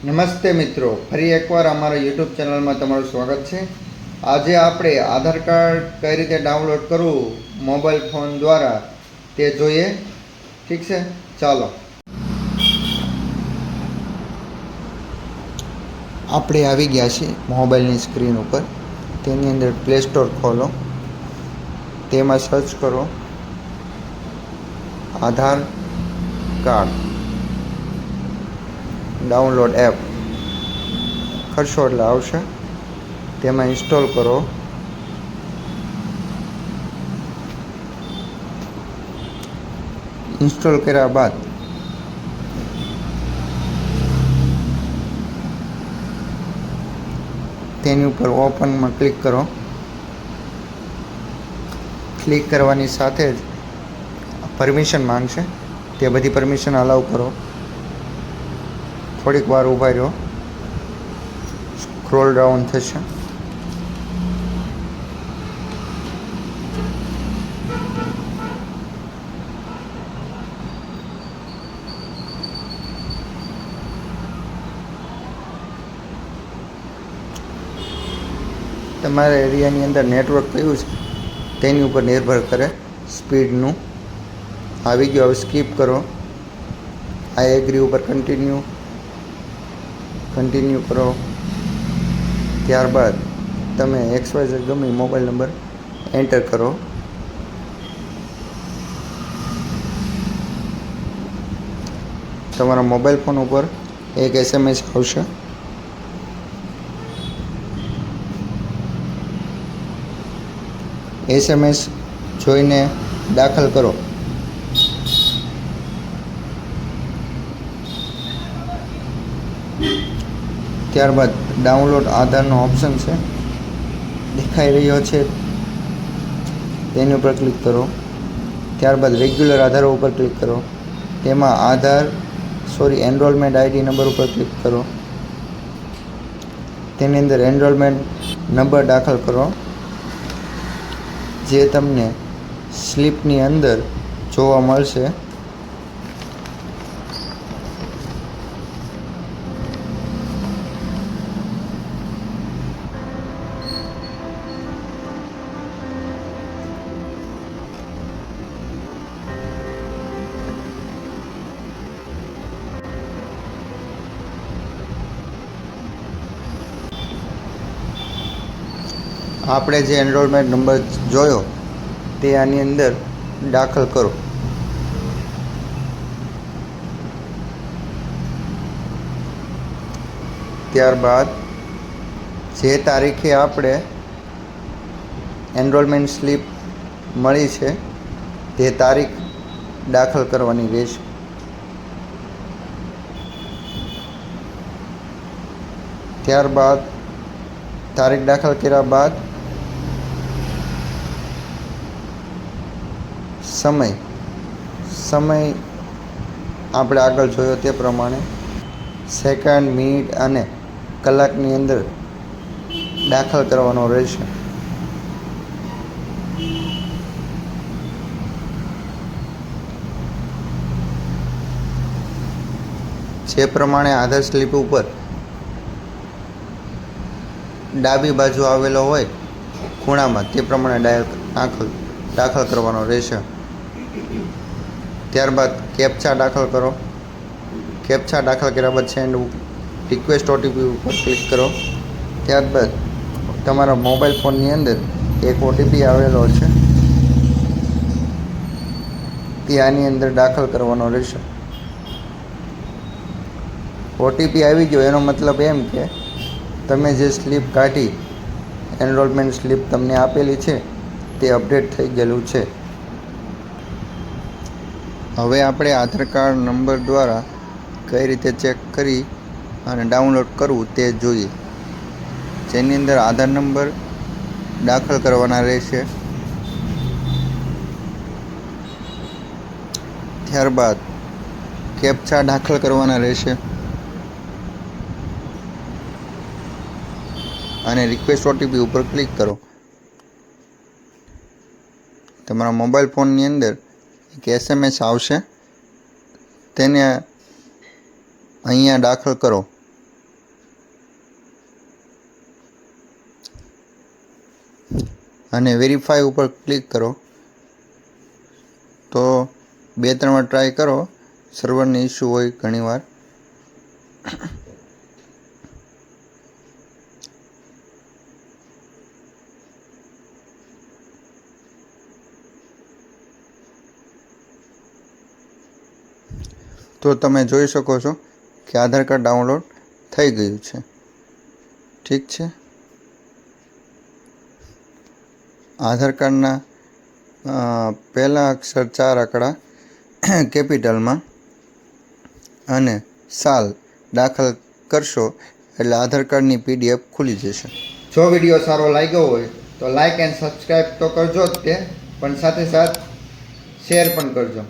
નમસ્તે મિત્રો, ફરી એકવાર અમારા યુટ્યુબ ચેનલમાં તમારું સ્વાગત છે। આજે આપણે આધાર કાર્ડ કઈ રીતે ડાઉનલોડ કરવું મોબાઈલ ફોન દ્વારા તે જોઈએ। ઠીક છે, ચાલો। આપણે આવી ગયા છીએ મોબાઈલની સ્ક્રીન ઉપર। તેની અંદર પ્લે સ્ટોર ખોલો, તેમાં સર્ચ કરો આધાર કાર્ડ ડાઉનલોડ એપ। કરશો એટલે આવશે, તેમાં ઇન્સ્ટોલ કરો। ઇન્સ્ટોલ કર્યા બાદ તેની ઉપર ઓપનમાં ક્લિક કરો। ક્લિક કરવાની સાથે જ પરમિશન માંગશે, તે બધી પરમિશન અલાઉ કરો। થોડીક વાર ઊભા રહ્યો, સ્ક્રોલ ડાઉન થશે। તમારા એરિયાની અંદર નેટવર્ક કયું છે તેની ઉપર નિર્ભર કરે સ્પીડનું। આવી ગયો, હવે સ્કીપ કરો। આઈ એગ્રી ઉપર કન્ટિન્યુ કરો। ત્યારબાદ તમે XYZ ગમે મોબાઈલ નંબર એન્ટર કરો। તમારા મોબાઈલ ફોન ઉપર એક SMS આવશે। SMS જોઈને દાખલ કરો। ત્યારબાદ ડાઉનલોડ આધારનો ઓપ્શન છે, દેખાઈ રહ્યો છે, તેની ઉપર ક્લિક કરો। ત્યારબાદ રેગ્યુલર આધારો ઉપર ક્લિક કરો। તેમાં એનરોલમેન્ટ આઈડી નંબર ઉપર ક્લિક કરો। તેની અંદર એનરોલમેન્ટ નંબર દાખલ કરો, જે તમને સ્લીપની અંદર જોવા મળશે। આપણે જે એનરોલમેન્ટ નંબર જોયો તે આની અંદર દાખલ કરો। ત્યારબાદ જે તારીખે આપણે એનરોલમેન્ટ સ્લીપ મળી છે તે તારીખ દાખલ કરવાની રહેશે। ત્યારબાદ તારીખ દાખલ કર્યા બાદ સમય આપણે આગળ જોયો તે પ્રમાણે સેકન્ડ, મિનિટ અને કલાકની અંદર દાખલ કરવાનો રહેશે। જે પ્રમાણે આધાર સ્લીપ ઉપર ડાબી બાજુ આવેલો હોય ખૂણામાં તે પ્રમાણે દાખલ કરવાનો રહેશે। ત્યારબાદ કેપ્ચા દાખલ કરો। કેપ્ચા દાખલ કર્યા બાદ સેન્ડ રિક્વેસ્ટ OTP ઉપર ક્લિક કરો। ત્યારબાદ તમારા મોબાઈલ ફોનની અંદર એક OTP આવેલો છે, તે આની અંદર દાખલ કરવાનો રહેશે। OTP આવી ગયો એનો મતલબ એમ કે તમે જે સ્લીપ કાઢી, એનરોલમેન્ટ સ્લીપ તમને આપેલી છે તે અપડેટ થઈ ગયેલું છે। હવે આપણે આધાર કાર્ડ નંબર દ્વારા કઈ રીતે ચેક કરી અને ડાઉનલોડ કરવું તે જોઈએ। જેની અંદર આધાર નંબર દાખલ કરવાના રહેશે। ત્યારબાદ કેપ્ચા દાખલ કરવાના રહેશે અને રિક્વેસ્ટ OTP ઉપર ક્લિક કરો। તમારા મોબાઈલ ફોનની અંદર એક SMS આવશે, તેને અહીંયા દાખલ કરો। અને વેરીફાઈ ઉપર ક્લિક કરો. તો 2-3 વાર ટ્રાય કરો. સર્વરની ઇસ્યુ હોય ઘણીવાર. તો તમે જોઈ શકો છો કે આધાર કાર્ડ ડાઉનલોડ થઈ ગયું છે. ઠીક છે. આધાર કાર્ડના પહેલા અક્ષર 4 આંકડા કેપિટલમાં અને સાલ દાખલ કરશો એટલે આધાર કાર્ડની PDF ખુલી જશે. જો વિડીયો સારો લાગ્યો હોય તો લાઈક એન્ડ સબસ્ક્રાઈબ તો કરજો જ તે, પણ સાથે શેર પણ કરજો.